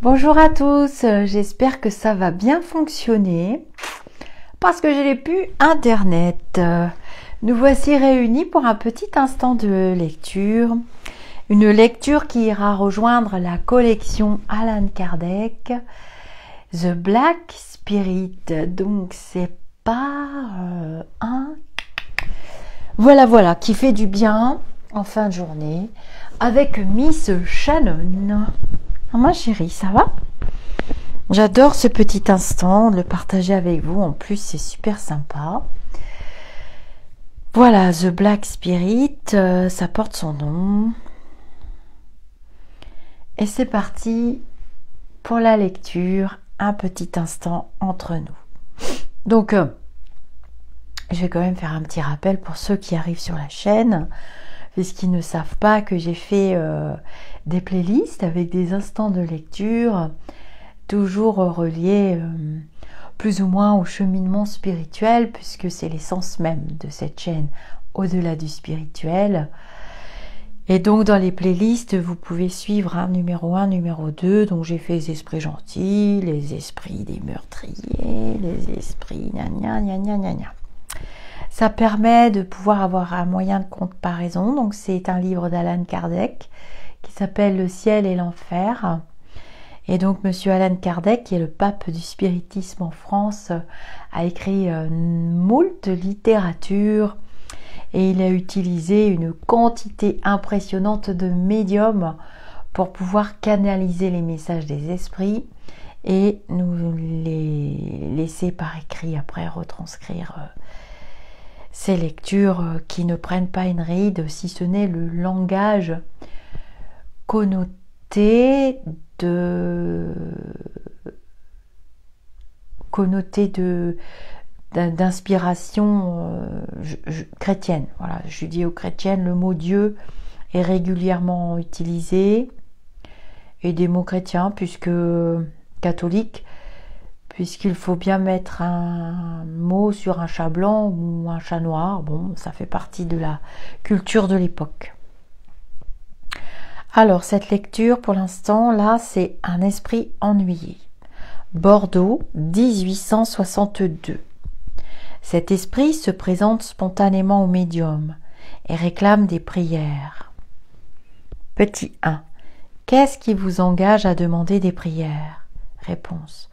Bonjour à tous, j'espère que ça va bien fonctionner parce que j'ai plus internet. Nous voici réunis pour un petit instant de lecture. Une lecture qui ira rejoindre la collection Allan Kardec, The Black Spirit. Donc c'est pas un... Voilà, qui fait du bien en fin de journée avec Miss Shannon. Ma chérie, ça va? J'adore ce petit instant, de le partager avec vous. En plus, c'est super sympa. Voilà, The Black Spirit, ça porte son nom. Et c'est parti pour la lecture, un petit instant entre nous. Donc, je vais quand même faire un petit rappel pour ceux qui arrivent sur la chaîne, puisqu'ils ne savent pas que j'ai fait des playlists avec des instants de lecture, toujours reliés plus ou moins au cheminement spirituel, puisque c'est l'essence même de cette chaîne, au-delà du spirituel. Et donc dans les playlists, vous pouvez suivre un numéro 1, numéro 2, donc j'ai fait les esprits gentils, les esprits des meurtriers, les esprits gna gna gna gna gna gna. Ça permet de pouvoir avoir un moyen de comparaison. Donc c'est un livre d'Allan Kardec qui s'appelle Le ciel et l'enfer. Et donc monsieur Allan Kardec, qui est le pape du spiritisme en France, a écrit moult littérature et il a utilisé une quantité impressionnante de médiums pour pouvoir canaliser les messages des esprits et nous les laisser par écrit après retranscrire ces lectures qui ne prennent pas une ride, si ce n'est le langage connoté d'inspiration chrétienne. Voilà, judéo-chrétienne, le mot Dieu est régulièrement utilisé, et des mots chrétiens, puisque catholiques, puisqu'il faut bien mettre un mot sur un chat blanc ou un chat noir. Bon, ça fait partie de la culture de l'époque. Alors, cette lecture, pour l'instant, là, c'est Un esprit ennuyé. Bordeaux, 1862. Cet esprit se présente spontanément au médium et réclame des prières. Petit 1. Qu'est-ce qui vous engage à demander des prières? Réponse.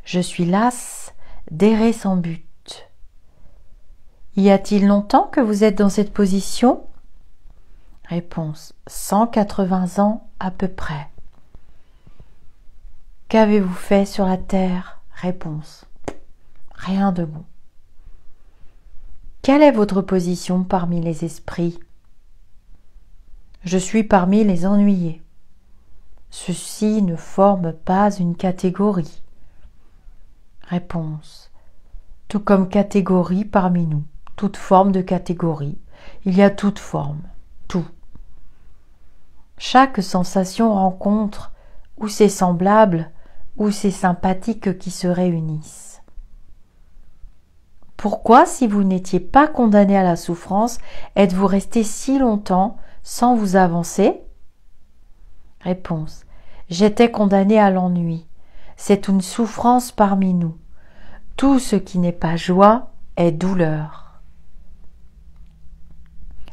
Je suis lasse d'errer sans but. Y a-t-il longtemps que vous êtes dans cette position? Réponse. 180 ans à peu près. Qu'avez-vous fait sur la terre? Réponse. Rien de bon. Quelle est votre position parmi les esprits? Je suis parmi les ennuyés. Ceux-ci ne forment pas une catégorie. Réponse. Tout comme catégorie parmi nous, toute forme de catégorie, il y a toute forme, tout. Chaque sensation rencontre ou ses semblables ou ses sympathiques qui se réunissent. Pourquoi, si vous n'étiez pas condamné à la souffrance, êtes-vous resté si longtemps sans vous avancer? Réponse. J'étais condamné à l'ennui. C'est une souffrance parmi nous. Tout ce qui n'est pas joie est douleur.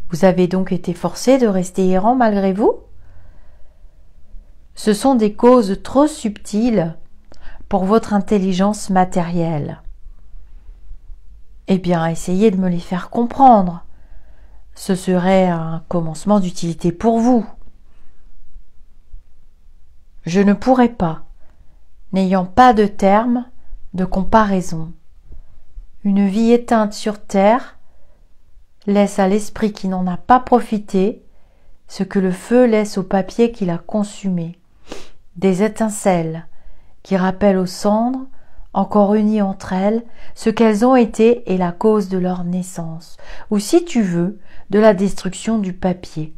Vous avez donc été forcé de rester errant malgré vous? Ce sont des causes trop subtiles pour votre intelligence matérielle. Eh bien, essayez de me les faire comprendre. Ce serait un commencement d'utilité pour vous. Je ne pourrais pas, n'ayant pas de terme de comparaison. Une vie éteinte sur terre laisse à l'esprit qui n'en a pas profité ce que le feu laisse au papier qu'il a consumé. Des étincelles qui rappellent aux cendres, encore unies entre elles, ce qu'elles ont été et la cause de leur naissance, ou si tu veux, de la destruction du papier.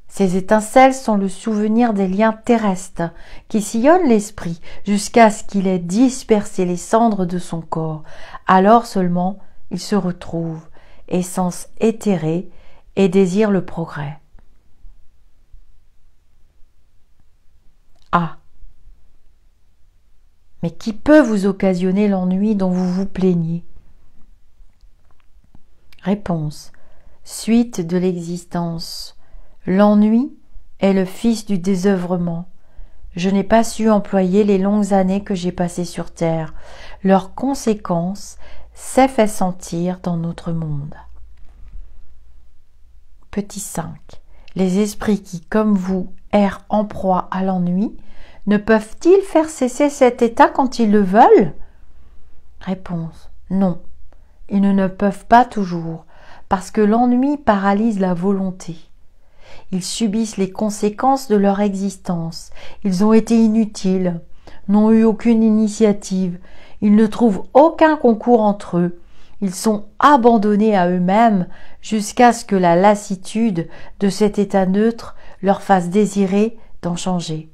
Ces étincelles sont le souvenir des liens terrestres qui sillonnent l'esprit jusqu'à ce qu'il ait dispersé les cendres de son corps. Alors seulement il se retrouve, essence éthérée, et désire le progrès. Ah. Mais qui peut vous occasionner l'ennui dont vous vous plaignez? Réponse. Suite de l'existence. L'ennui est le fils du désœuvrement. Je n'ai pas su employer les longues années que j'ai passées sur terre. Leurs conséquences s'est fait sentir dans notre monde. Petit 5. Les esprits qui, comme vous, errent en proie à l'ennui, ne peuvent-ils faire cesser cet état quand ils le veulent? Réponse. Non, ils ne peuvent pas toujours, parce que l'ennui paralyse la volonté. Ils subissent les conséquences de leur existence. Ils ont été inutiles, n'ont eu aucune initiative. Ils ne trouvent aucun concours entre eux. Ils sont abandonnés à eux-mêmes jusqu'à ce que la lassitude de cet état neutre leur fasse désirer d'en changer.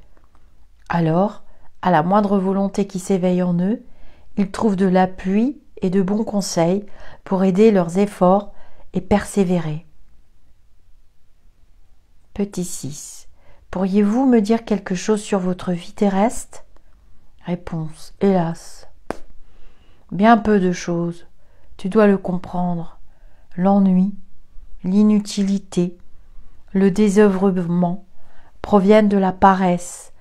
Alors, à la moindre volonté qui s'éveille en eux, ils trouvent de l'appui et de bons conseils pour aider leurs efforts et persévérer. Petit 6. Pourriez-vous me dire quelque chose sur votre vie terrestre? Réponse. Hélas. Bien peu de choses. Tu dois le comprendre. L'ennui, l'inutilité, le désœuvrement proviennent de la paresse.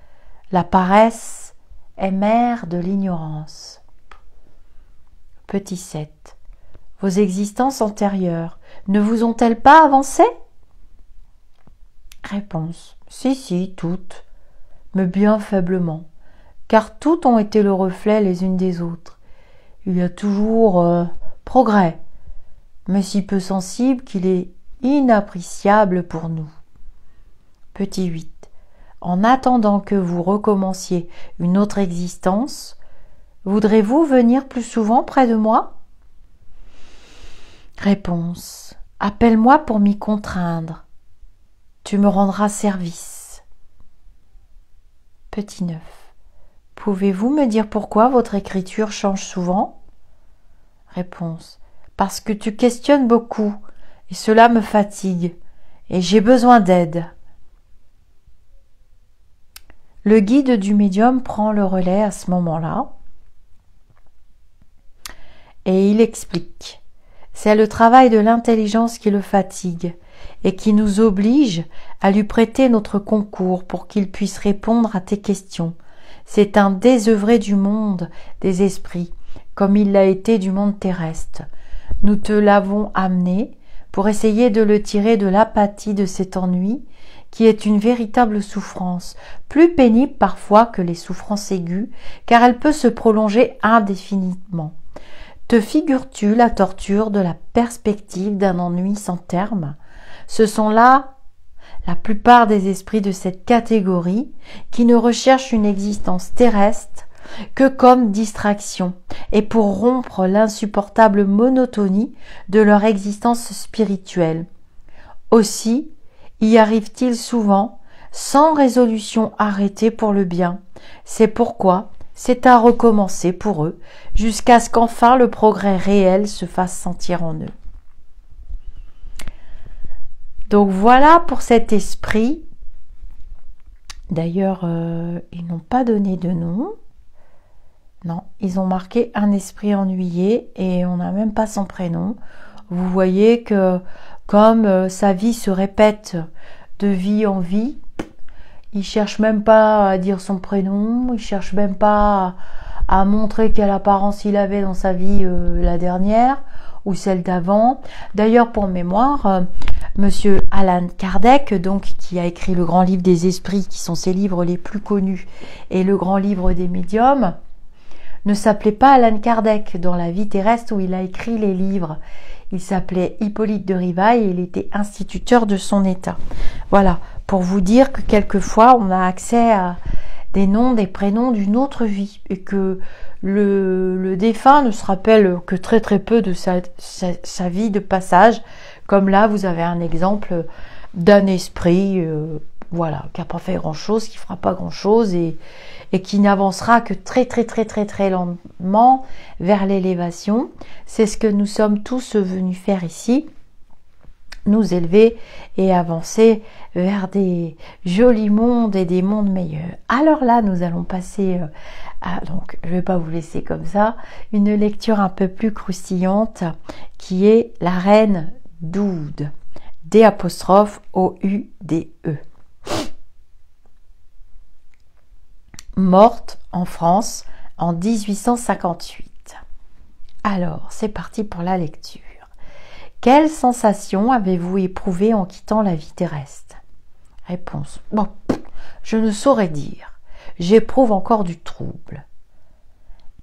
La paresse est mère de l'ignorance. Petit 7. Vos existences antérieures ne vous ont-elles pas avancé? Réponse. Si, toutes, mais bien faiblement, car toutes ont été le reflet les unes des autres. Il y a toujours progrès, mais si peu sensible qu'il est inappréciable pour nous. Petit 8. En attendant que vous recommenciez une autre existence, voudrez-vous venir plus souvent près de moi? Réponse. Appelle-moi pour m'y contraindre. Tu me rendras service. Petit 9. Pouvez-vous me dire pourquoi votre écriture change souvent? Réponse. Parce que tu questionnes beaucoup, et cela me fatigue, et j'ai besoin d'aide. Le guide du médium prend le relais à ce moment-là, et il explique. C'est le travail de l'intelligence qui le fatigue, et qui nous oblige à lui prêter notre concours pour qu'il puisse répondre à tes questions. C'est un désœuvré du monde des esprits, comme il l'a été du monde terrestre. Nous te l'avons amené pour essayer de le tirer de l'apathie de cet ennui, qui est une véritable souffrance, plus pénible parfois que les souffrances aiguës, car elle peut se prolonger indéfiniment. Te figures-tu la torture de la perspective d'un ennui sans terme? Ce sont là la plupart des esprits de cette catégorie qui ne recherchent une existence terrestre que comme distraction et pour rompre l'insupportable monotonie de leur existence spirituelle. Aussi y arrivent-ils souvent sans résolution arrêtée pour le bien. C'est pourquoi c'est à recommencer pour eux jusqu'à ce qu'enfin le progrès réel se fasse sentir en eux. Donc voilà pour cet esprit. D'ailleurs, ils n'ont pas donné de nom. Non, ils ont marqué un esprit ennuyé et on n'a même pas son prénom. Vous voyez que comme sa vie se répète de vie en vie, il cherche même pas à dire son prénom, il cherche même pas à montrer quelle apparence il avait dans sa vie la dernière ou celle d'avant. D'ailleurs, pour mémoire, Monsieur Allan Kardec, donc qui a écrit le Grand Livre des Esprits, qui sont ses livres les plus connus, et le Grand Livre des Médiums, ne s'appelait pas Allan Kardec dans la vie terrestre où il a écrit les livres. Il s'appelait Hippolyte de Rivail et il était instituteur de son état. Voilà, pour vous dire que quelquefois on a accès à des noms, des prénoms d'une autre vie et que le défunt ne se rappelle que très très peu de sa vie de passage. Comme là, vous avez un exemple d'un esprit voilà, qui n'a pas fait grand-chose, qui ne fera pas grand-chose et qui n'avancera que très très très très très lentement vers l'élévation. C'est ce que nous sommes tous venus faire ici. nous élever et avancer vers des jolis mondes et des mondes meilleurs. Alors là, nous allons passer donc je ne vais pas vous laisser comme ça, une lecture un peu plus croustillante qui est La Reine d'Oude, D'-O-U-D-E. Morte en France en 1858. Alors, c'est parti pour la lecture. Quelle sensation avez-vous éprouvée en quittant la vie terrestre? Réponse. Bon, je ne saurais dire. J'éprouve encore du trouble.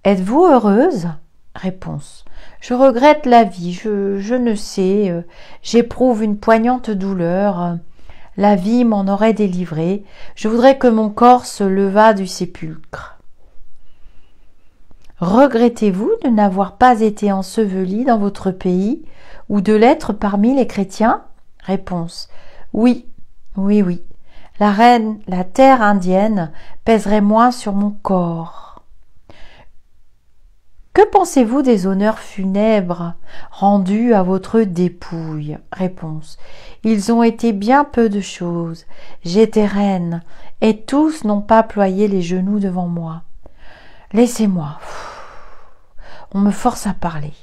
Êtes-vous heureuse? Réponse. Je regrette la vie, je ne sais, j'éprouve une poignante douleur. La vie m'en aurait délivré. Je voudrais que mon corps se levât du sépulcre. Regrettez-vous de n'avoir pas été enseveli dans votre pays ou de l'être parmi les chrétiens? Réponse. Oui, oui, oui. La terre indienne pèserait moins sur mon corps. Que pensez-vous des honneurs funèbres rendus à votre dépouille? Réponse. Ils ont été bien peu de choses. J'étais reine, et tous n'ont pas ployé les genoux devant moi. Laissez-moi. On me force à parler.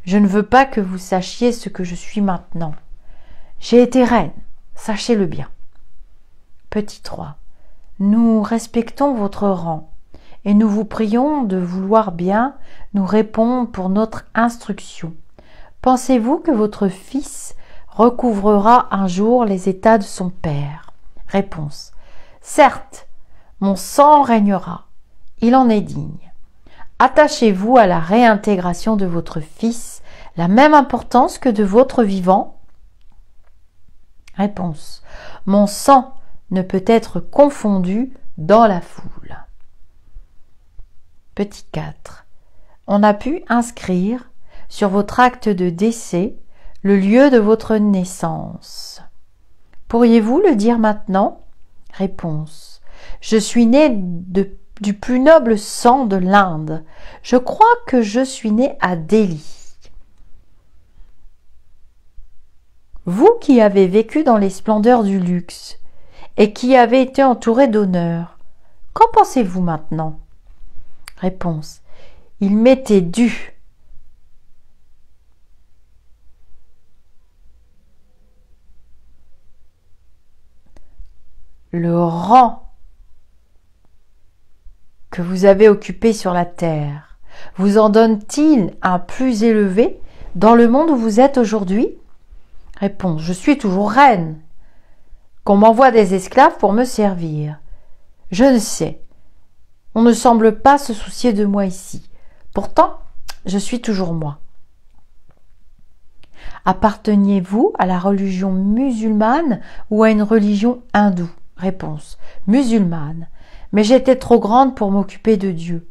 Je ne veux pas que vous sachiez ce que je suis maintenant. J'ai été reine, sachez-le bien. Petit 3. Nous respectons votre rang, et nous vous prions de vouloir bien nous répondre pour notre instruction. Pensez-vous que votre fils recouvrera un jour les états de son père? Réponse. Certes, mon sang régnera. Il en est digne. Attachez-vous à la réintégration de votre fils la même importance que de votre vivant? Réponse. Mon sang ne peut être confondu dans la foule. Petit 4. On a pu inscrire sur votre acte de décès le lieu de votre naissance. Pourriez-vous le dire maintenant? Réponse. Je suis né du plus noble sang de l'Inde. Je crois que je suis né à Delhi. Vous qui avez vécu dans les splendeurs du luxe et qui avez été entouré d'honneur, qu'en pensez-vous maintenant? Réponse. Il m'était dû. Le rang que vous avez occupé sur la terre vous en donne-t-il un plus élevé dans le monde où vous êtes aujourd'hui? Réponse. Je suis toujours reine. Qu'on m'envoie des esclaves pour me servir. Je ne sais. On ne semble pas se soucier de moi ici. Pourtant, je suis toujours moi. Apparteniez-vous à la religion musulmane ou à une religion hindoue? Réponse. Musulmane. Mais j'étais trop grande pour m'occuper de Dieu.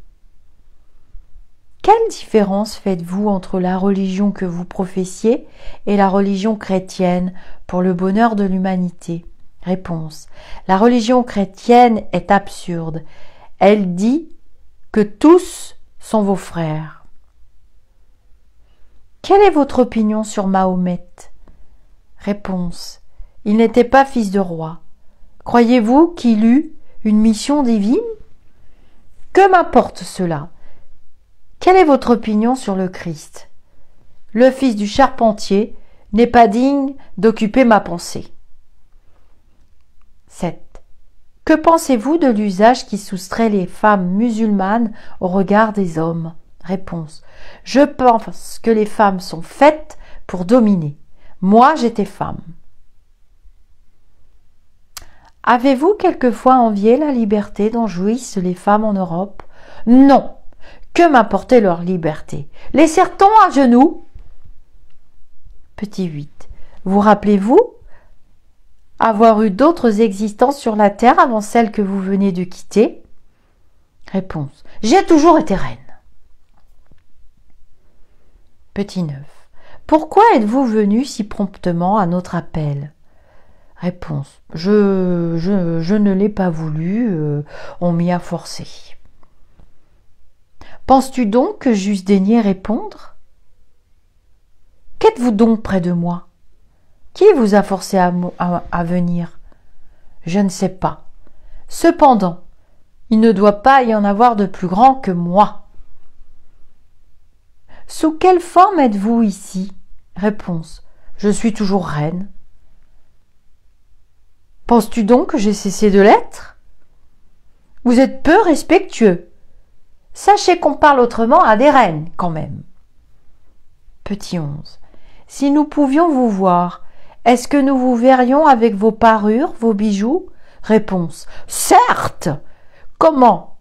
Quelle différence faites-vous entre la religion que vous professiez et la religion chrétienne pour le bonheur de l'humanité? Réponse. La religion chrétienne est absurde. Elle dit que tous sont vos frères. Quelle est votre opinion sur Mahomet? Réponse. Il n'était pas fils de roi. Croyez-vous qu'il eut une mission divine? Que m'importe cela? Quelle est votre opinion sur le Christ? Le fils du charpentier n'est pas digne d'occuper ma pensée. 7. Que pensez-vous de l'usage qui soustrait les femmes musulmanes au regard des hommes? Réponse. Je pense que les femmes sont faites pour dominer. Moi, j'étais femme. Avez-vous quelquefois envié la liberté dont jouissent les femmes en Europe? Non. Que m'importait leur liberté? Les serre-t-on à genoux? Petit 8. Vous rappelez-vous avoir eu d'autres existences sur la terre avant celle que vous venez de quitter? Réponse. J'ai toujours été reine. Petit 9. Pourquoi êtes-vous venu si promptement à notre appel? Réponse. Je ne l'ai pas voulu, on m'y a forcé. Penses-tu donc que j'eusse daigné répondre? Qu'êtes-vous donc près de moi? Qui vous a forcé à venir? Je ne sais pas. Cependant, il ne doit pas y en avoir de plus grand que moi. Sous quelle forme êtes-vous ici? Réponse. Je suis toujours reine. Penses-tu donc que j'ai cessé de l'être? Vous êtes peu respectueux. Sachez qu'on parle autrement à des reines, quand même. Petit 11. Si nous pouvions vous voir, est-ce que nous vous verrions avec vos parures, vos bijoux? Réponse. Certes! Comment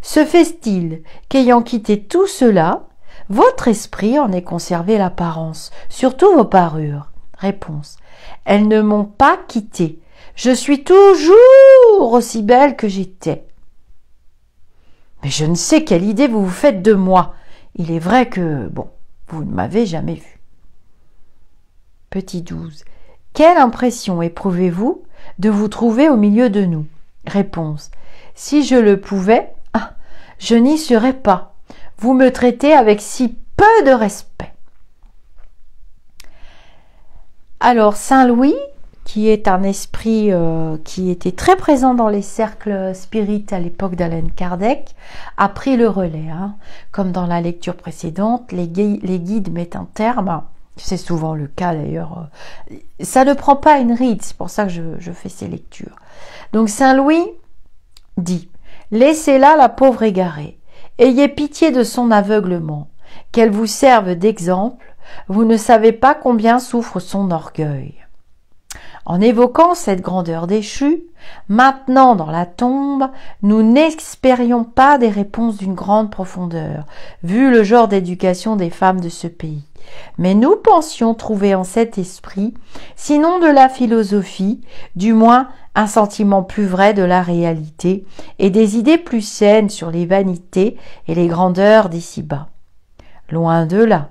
se fait-il qu'ayant quitté tout cela, votre esprit en ait conservé l'apparence, surtout vos parures? Réponse. Elles ne m'ont pas quitté. Je suis toujours aussi belle que j'étais. Mais je ne sais quelle idée vous vous faites de moi. Il est vrai que, bon, vous ne m'avez jamais vu. Petit 12. Quelle impression éprouvez-vous de vous trouver au milieu de nous? Réponse. Si je le pouvais, je n'y serais pas. Vous me traitez avec si peu de respect. Alors, Saint Louis, qui est un esprit qui était très présent dans les cercles spirites à l'époque d'Allan Kardec, a pris le relais. Comme dans la lecture précédente, les guides mettent un terme, c'est souvent le cas d'ailleurs, ça ne prend pas une ride, c'est pour ça que je fais ces lectures. Donc Saint Louis dit « Laissez-la la pauvre égarée, ayez pitié de son aveuglement, qu'elle vous serve d'exemple, vous ne savez pas combien souffre son orgueil. » En évoquant cette grandeur déchue, maintenant dans la tombe, nous n'espérions pas des réponses d'une grande profondeur, vu le genre d'éducation des femmes de ce pays. Mais nous pensions trouver en cet esprit, sinon de la philosophie, du moins un sentiment plus vrai de la réalité et des idées plus saines sur les vanités et les grandeurs d'ici-bas. Loin de là.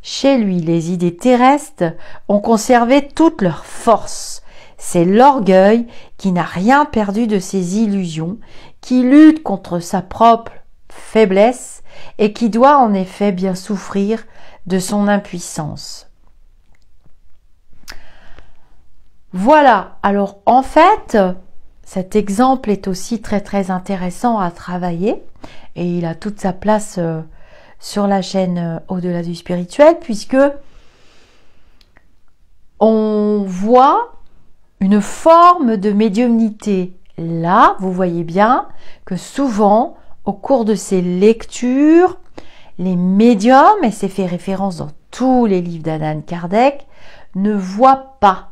Chez lui, les idées terrestres ont conservé toute leur force. C'est l'orgueil qui n'a rien perdu de ses illusions, qui lutte contre sa propre faiblesse et qui doit en effet bien souffrir de son impuissance. Voilà, alors en fait, cet exemple est aussi très très intéressant à travailler et il a toute sa place sur la chaîne Au-delà du spirituel, puisque on voit une forme de médiumnité. Là, vous voyez bien que souvent, au cours de ces lectures, les médiums, et c'est fait référence dans tous les livres d'Allan Kardec, ne voient pas.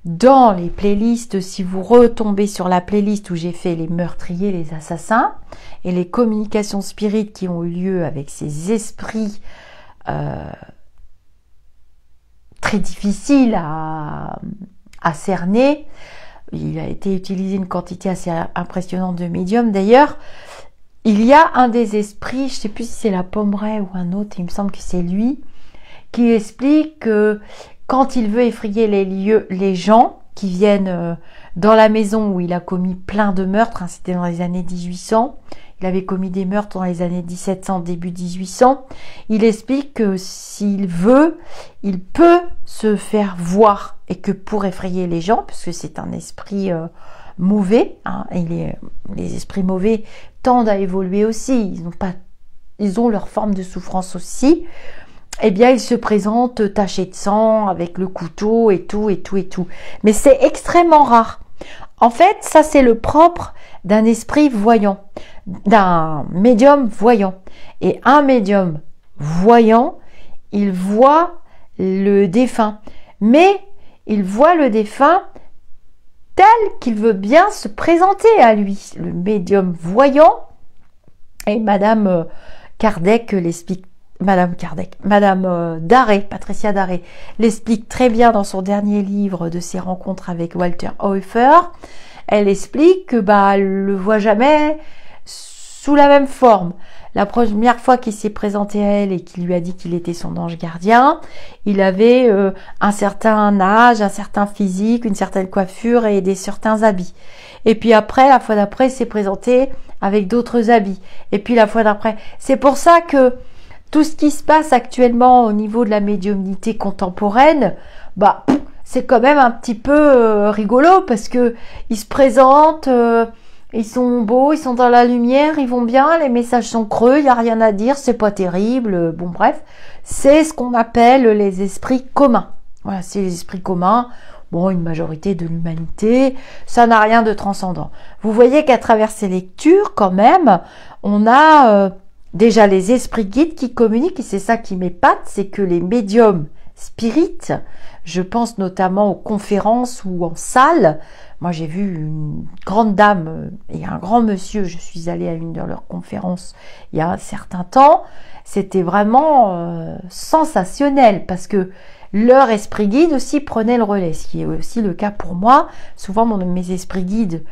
Dans les playlists, si vous retombez sur la playlist où j'ai fait les meurtriers, les assassins et les communications spirites qui ont eu lieu avec ces esprits très difficiles à cerner, il a été utilisé une quantité assez impressionnante de médiums. D'ailleurs, il y a un des esprits, je ne sais plus si c'est la Pommeraye ou un autre, il me semble que c'est lui, qui explique que quand il veut effrayer les gens qui viennent dans la maison où il a commis plein de meurtres, c'était dans les années 1800, il avait commis des meurtres dans les années 1700, début 1800, il explique que s'il veut, il peut se faire voir et que pour effrayer les gens, puisque c'est un esprit mauvais, et les esprits mauvais tendent à évoluer aussi, ils ont leur forme de souffrance aussi, eh bien, il se présente taché de sang, avec le couteau et tout, et tout, et tout. Mais c'est extrêmement rare. En fait, ça, c'est le propre d'un esprit voyant, d'un médium voyant. Et un médium voyant, il voit le défunt. Mais il voit le défunt tel qu'il veut bien se présenter à lui. Le médium voyant, et Madame Kardec l'explique. Madame Darré, Patricia Darré, l'explique très bien dans son dernier livre de ses rencontres avec Walter Hofer. Elle explique que elle le voit jamais sous la même forme. La première fois qu'il s'est présenté à elle et qu'il lui a dit qu'il était son ange gardien, il avait un certain âge, un certain physique, une certaine coiffure et certains habits. Et puis après, la fois d'après, il s'est présenté avec d'autres habits. Et puis la fois d'après, c'est pour ça que tout ce qui se passe actuellement au niveau de la médiumnité contemporaine bah c'est quand même un petit peu rigolo parce que ils se présentent, ils sont beaux, ils sont dans la lumière, ils vont bien, les messages sont creux, il y a rien à dire, c'est pas terrible. Bon bref, c'est ce qu'on appelle les esprits communs. Voilà, c'est les esprits communs. Bon, une majorité de l'humanité, ça n'a rien de transcendant. Vous voyez qu'à travers ces lectures, quand même, on a déjà les esprits guides qui communiquent, et c'est ça qui m'épate, c'est que les médiums spirites, je pense notamment aux conférences ou en salle. Moi, j'ai vu une grande dame et un grand monsieur, je suis allée à une de leurs conférences il y a un certain temps. C'était vraiment sensationnel parce que leur esprit guide aussi prenait le relais, ce qui est aussi le cas pour moi. Souvent, mes esprits guides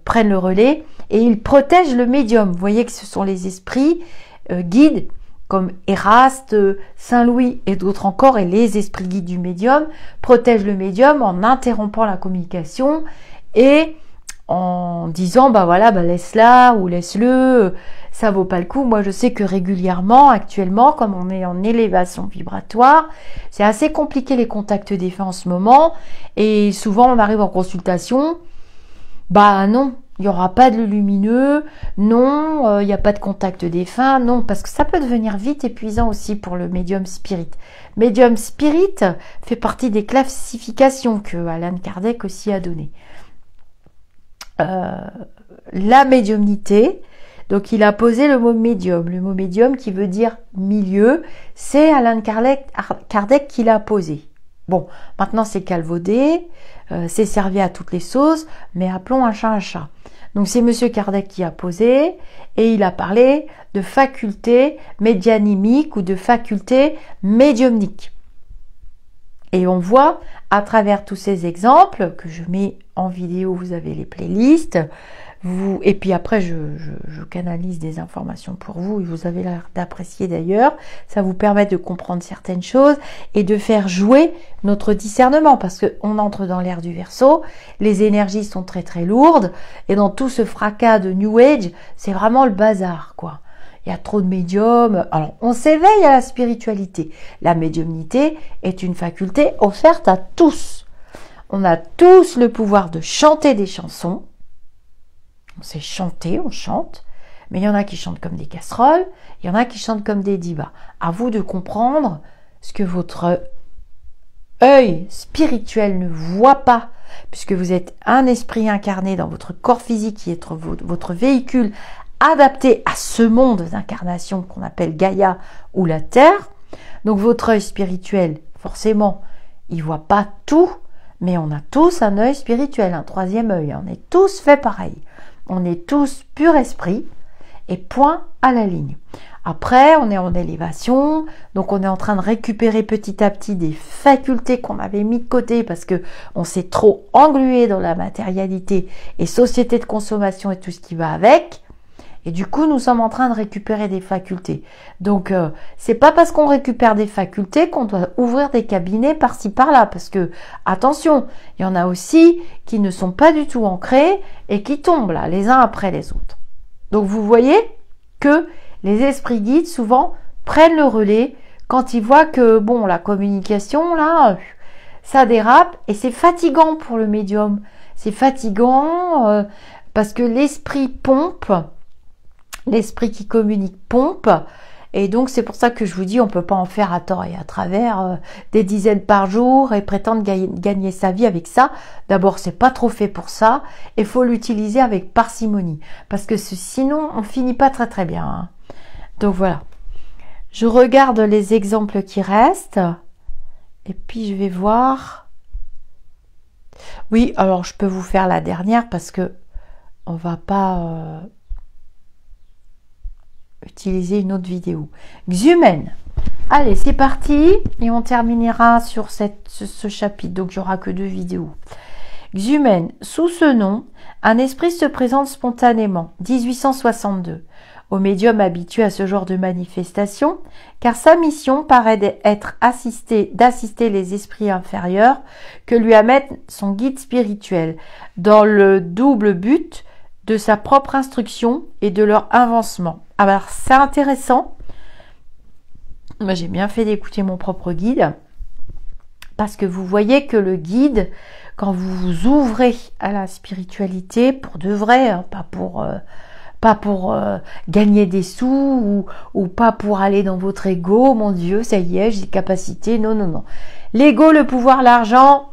prennent le relais et ils protègent le médium. Vous voyez que ce sont les esprits guides comme Eraste, Saint-Louis et d'autres encore, et les esprits guides du médium protègent le médium en interrompant la communication et en disant bah voilà, bah laisse-la ou laisse-le, ça vaut pas le coup. Moi je sais que régulièrement, actuellement, comme on est en élévation vibratoire, c'est assez compliqué les contacts défunts en ce moment, et souvent on arrive en consultation, bah non, il n'y aura pas de lumineux, non, il n'y a pas de contact défunt, non, parce que ça peut devenir vite épuisant aussi pour le médium spirit. Médium spirit fait partie des classifications que Allan Kardec aussi a données. La médiumnité, donc il a posé le mot médium qui veut dire milieu, c'est Allan Kardec qui l'a posé. Bon, maintenant c'est calvaudé, c'est servi à toutes les sauces, mais appelons un chat un chat. Donc c'est Monsieur Kardec qui a posé et il a parlé de faculté médianimique ou de faculté médiumnique. Et on voit à travers tous ces exemples que je mets en vidéo, vous avez les playlists, et puis après je canalise des informations pour vous et vous avez l'air d'apprécier d'ailleurs. Ça vous permet de comprendre certaines choses et de faire jouer notre discernement parce qu'on entre dans l'ère du Verseau, les énergies sont très très lourdes et dans tout ce fracas de New Age, c'est vraiment le bazar quoi. Il y a trop de médiums. Alors, on s'éveille à la spiritualité. La médiumnité est une faculté offerte à tous. On a tous le pouvoir de chanter des chansons. On sait chanter, on chante. Mais il y en a qui chantent comme des casseroles. Il y en a qui chantent comme des divas. À vous de comprendre ce que votre œil spirituel ne voit pas, puisque vous êtes un esprit incarné dans votre corps physique qui est votre véhicule adapté à ce monde d'incarnation qu'on appelle Gaïa ou la Terre. Donc votre œil spirituel, forcément, il voit pas tout, mais on a tous un œil spirituel, un troisième œil. On est tous fait pareil. On est tous pur esprit et point à la ligne. Après, on est en élévation, donc on est en train de récupérer petit à petit des facultés qu'on avait mis de côté parce que on s'est trop englué dans la matérialité et société de consommation et tout ce qui va avec. Et du coup, nous sommes en train de récupérer des facultés. Donc, c'est pas parce qu'on récupère des facultés qu'on doit ouvrir des cabinets par-ci par-là. Parce que, attention, il y en a aussi qui ne sont pas du tout ancrés et qui tombent là, les uns après les autres. Donc, vous voyez que les esprits guides, souvent, prennent le relais quand ils voient que, bon, la communication, là, ça dérape et c'est fatigant pour le médium. C'est fatigant parce que l'esprit pompe. L'esprit qui communique pompe, et donc c'est pour ça que je vous dis on peut pas en faire à tort et à travers des dizaines par jour et prétendre gagner sa vie avec ça. D'abord c'est pas trop fait pour ça, et faut l'utiliser avec parcimonie parce que sinon on finit pas très très bien. Hein. Donc voilà, je regarde les exemples qui restent et puis je vais voir. Oui, alors je peux vous faire la dernière parce que on va pas utiliser une autre vidéo. Xumen. Allez, c'est parti. Et on terminera sur ce chapitre. Donc, il n'y aura que 2 vidéos. Xumen. Sous ce nom, un esprit se présente spontanément. 1862. Au médium habitué à ce genre de manifestation, car sa mission paraît être d'assister les esprits inférieurs que lui amène son guide spirituel, dans le double but de sa propre instruction et de leur avancement. Alors, c'est intéressant. Moi, j'ai bien fait d'écouter mon propre guide Parce que vous voyez que le guide, quand vous vous ouvrez à la spiritualité, pour de vrai, hein, pas pour gagner des sous ou pas pour aller dans votre ego, mon Dieu, ça y est, j'ai des capacités. Non, non, non. L'ego, le pouvoir, l'argent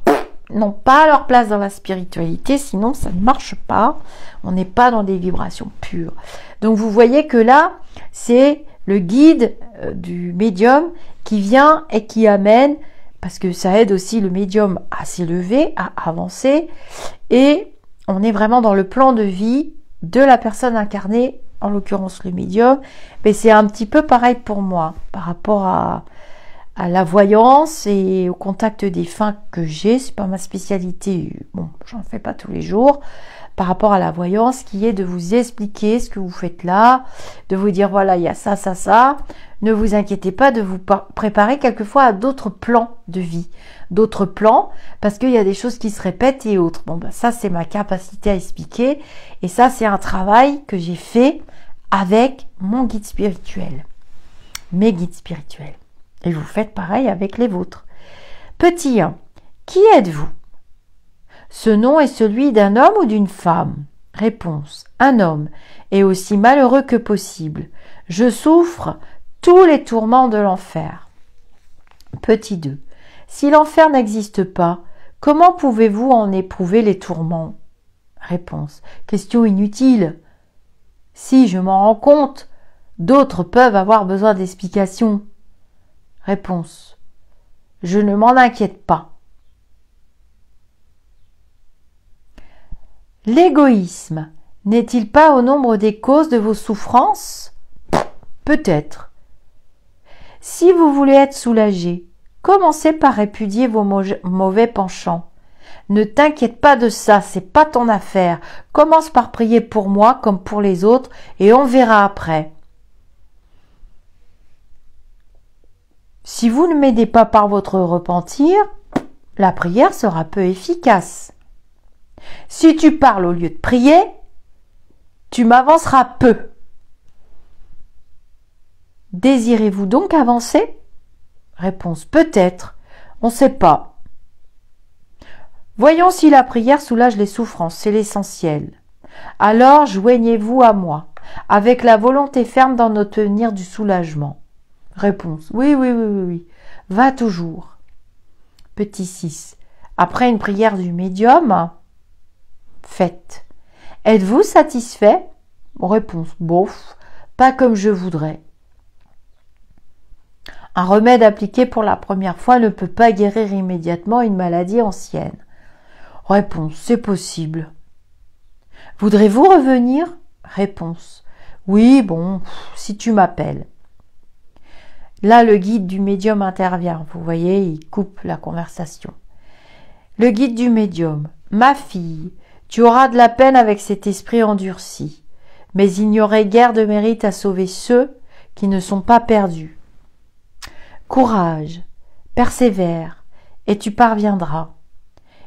n'ont pas leur place dans la spiritualité, sinon ça ne marche pas. On n'est pas dans des vibrations pures. Donc vous voyez que là, c'est le guide du médium qui vient et qui amène, parce que ça aide aussi le médium à s'élever, à avancer, et on est vraiment dans le plan de vie de la personne incarnée, en l'occurrence le médium. Mais c'est un petit peu pareil pour moi, par rapport à la voyance et au contact des défunts que j'ai. C'est pas ma spécialité, bon, j'en fais pas tous les jours. Par rapport à la voyance, qui est de vous expliquer ce que vous faites là, de vous dire voilà, il y a ça, ça, ça. Ne vous inquiétez pas de vous préparer quelquefois à d'autres plans de vie, d'autres plans, parce qu'il y a des choses qui se répètent et autres. Bon, ben ça, c'est ma capacité à expliquer, et ça, c'est un travail que j'ai fait avec mon guide spirituel, mes guides spirituels. Et vous faites pareil avec les vôtres. Petit 1, qui êtes-vous? Ce nom est celui d'un homme ou d'une femme? Réponse, un homme, et aussi malheureux que possible. Je souffre tous les tourments de l'enfer. Petit 2, si l'enfer n'existe pas, comment pouvez-vous en éprouver les tourments? Réponse, question inutile. Si je m'en rends compte, d'autres peuvent avoir besoin d'explications. Réponse, je ne m'en inquiète pas. L'égoïsme n'est-il pas au nombre des causes de vos souffrances? Peut-être. Si vous voulez être soulagé, commencez par répudier vos mauvais penchants. Ne t'inquiète pas de ça, c'est pas ton affaire. Commence par prier pour moi comme pour les autres et on verra après. Si vous ne m'aidez pas par votre repentir, la prière sera peu efficace. Si tu parles au lieu de prier, tu m'avanceras peu. Désirez-vous donc avancer? Réponse, peut-être, on ne sait pas. Voyons si la prière soulage les souffrances, c'est l'essentiel. Alors joignez-vous à moi, avec la volonté ferme d'en obtenir du soulagement. Réponse, oui, va toujours. Petit 6, après une prière du médium, faites. Êtes-vous satisfait? Réponse, bof, pas comme je voudrais. Un remède appliqué pour la première fois ne peut pas guérir immédiatement une maladie ancienne. Réponse, c'est possible. Voudrez-vous revenir? Réponse, oui, bon, si tu m'appelles. Là, le guide du médium intervient. Vous voyez, il coupe la conversation. Le guide du médium. Ma fille, tu auras de la peine avec cet esprit endurci, mais il n'y aurait guère de mérite à sauver ceux qui ne sont pas perdus. Courage, persévère, et tu parviendras.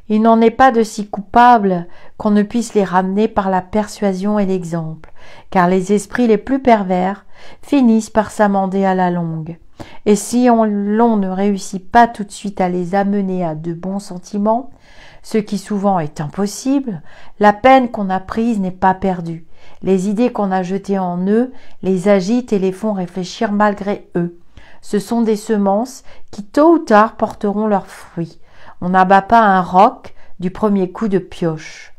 Il n'en est pas de si coupables qu'on ne puisse les ramener par la persuasion et l'exemple, car les esprits les plus pervers finissent par s'amender à la longue. Et si l'on ne réussit pas tout de suite à les amener à de bons sentiments, ce qui souvent est impossible, la peine qu'on a prise n'est pas perdue. Les idées qu'on a jetées en eux les agitent et les font réfléchir malgré eux. Ce sont des semences qui tôt ou tard porteront leurs fruits. On n'abat pas un roc du premier coup de pioche.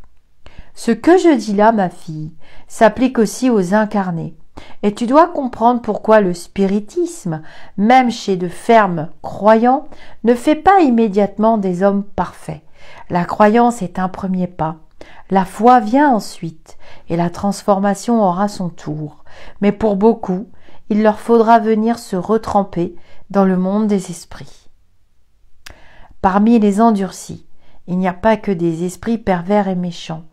Ce que je dis là, ma fille, s'applique aussi aux incarnés. Et tu dois comprendre pourquoi le spiritisme, même chez de fermes croyants, ne fait pas immédiatement des hommes parfaits. La croyance est un premier pas. La foi vient ensuite, et la transformation aura son tour. Mais pour beaucoup, il leur faudra venir se retremper dans le monde des esprits. Parmi les endurcis, il n'y a pas que des esprits pervers et méchants.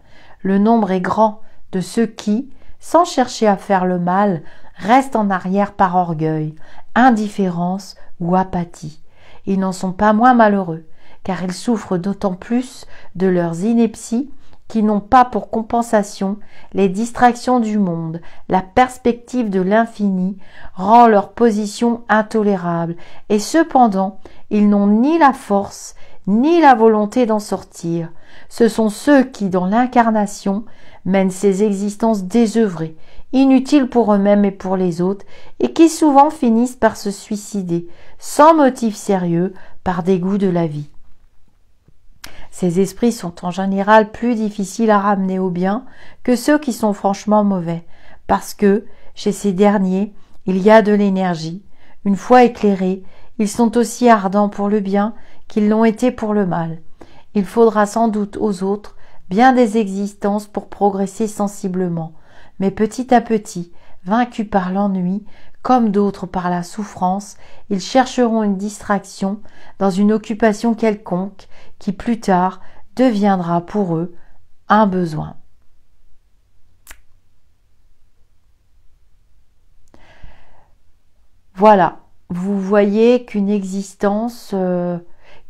Le nombre est grand de ceux qui, sans chercher à faire le mal, restent en arrière par orgueil, indifférence ou apathie. Ils n'en sont pas moins malheureux, car ils souffrent d'autant plus de leurs inepties qui n'ont pas pour compensation les distractions du monde. La perspective de l'infini rend leur position intolérable et cependant, ils n'ont ni la force ni la volonté d'en sortir. Ce sont ceux qui, dans l'incarnation, mènent ces existences désœuvrées, inutiles pour eux-mêmes et pour les autres, et qui souvent finissent par se suicider, sans motif sérieux, par dégoût de la vie. Ces esprits sont en général plus difficiles à ramener au bien que ceux qui sont franchement mauvais, parce que, chez ces derniers, il y a de l'énergie. Une fois éclairés, ils sont aussi ardents pour le bien qu'ils l'ont été pour le mal. Il faudra sans doute aux autres bien des existences pour progresser sensiblement, mais petit à petit, vaincus par l'ennui, comme d'autres par la souffrance, ils chercheront une distraction dans une occupation quelconque qui plus tard deviendra pour eux un besoin. Voilà, vous voyez qu'une existence,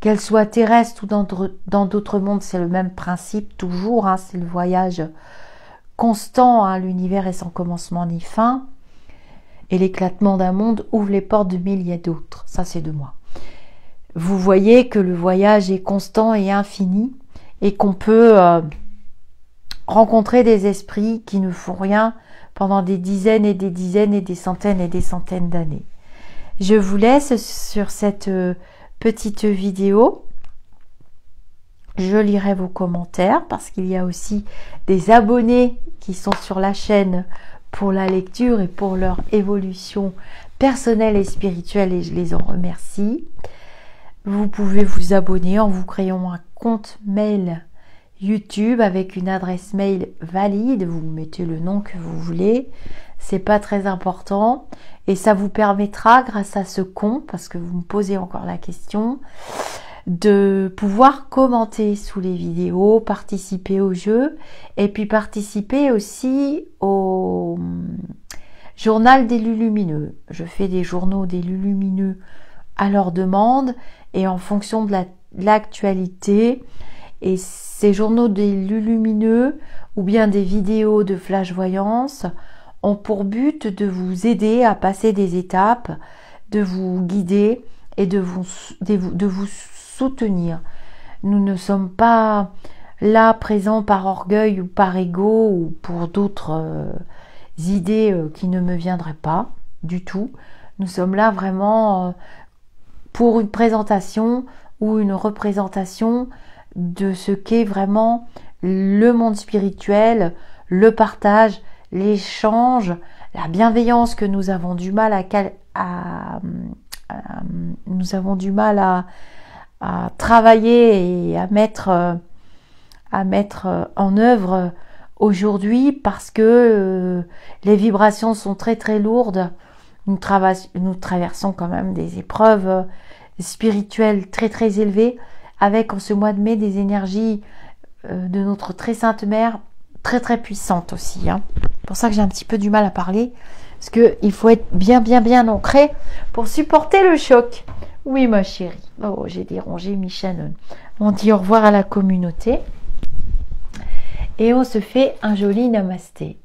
qu'elle soit terrestre ou dans d'autres mondes, c'est le même principe toujours, hein, c'est le voyage constant, hein, l'univers est sans commencement ni fin, et l'éclatement d'un monde ouvre les portes de milliers d'autres, ça c'est de moi. Vous voyez que le voyage est constant et infini, et qu'on peut rencontrer des esprits qui ne font rien pendant des dizaines et des dizaines et des centaines d'années. Je vous laisse sur cette petite vidéo. Je lirai vos commentaires parce qu'il y a aussi des abonnés qui sont sur la chaîne pour la lecture et pour leur évolution personnelle et spirituelle et je les en remercie. Vous pouvez vous abonner en vous créant un compte mail YouTube avec une adresse mail valide. Vous mettez le nom que vous voulez. C'est pas très important et ça vous permettra, grâce à ce compte, parce que vous me posez encore la question, de pouvoir commenter sous les vidéos, participer au jeu et puis participer aussi au journal d'élus lumineux. Je fais des journaux d'élus lumineux à leur demande et en fonction de l'actualité. Et ces journaux d'élus lumineux ou bien des vidéos de flash voyance ont pour but de vous aider à passer des étapes, de vous guider et de vous soutenir. Nous ne sommes pas là présents par orgueil ou par ego ou pour d'autres idées qui ne me viendraient pas du tout. Nous sommes là vraiment pour une présentation ou une représentation de ce qu'est vraiment le monde spirituel, le partage, l'échange, la bienveillance que nous avons du mal à travailler et à mettre en œuvre aujourd'hui parce que les vibrations sont très très lourdes. Nous traversons quand même des épreuves spirituelles très très élevées avec en ce mois de mai des énergies de notre très sainte mère très très puissantes aussi, hein. C'est pour ça que j'ai un petit peu du mal à parler parce qu'il faut être bien ancré pour supporter le choc. Oui ma chérie. Oh, j'ai dérangé Michel. On dit au revoir à la communauté et on se fait un joli namasté.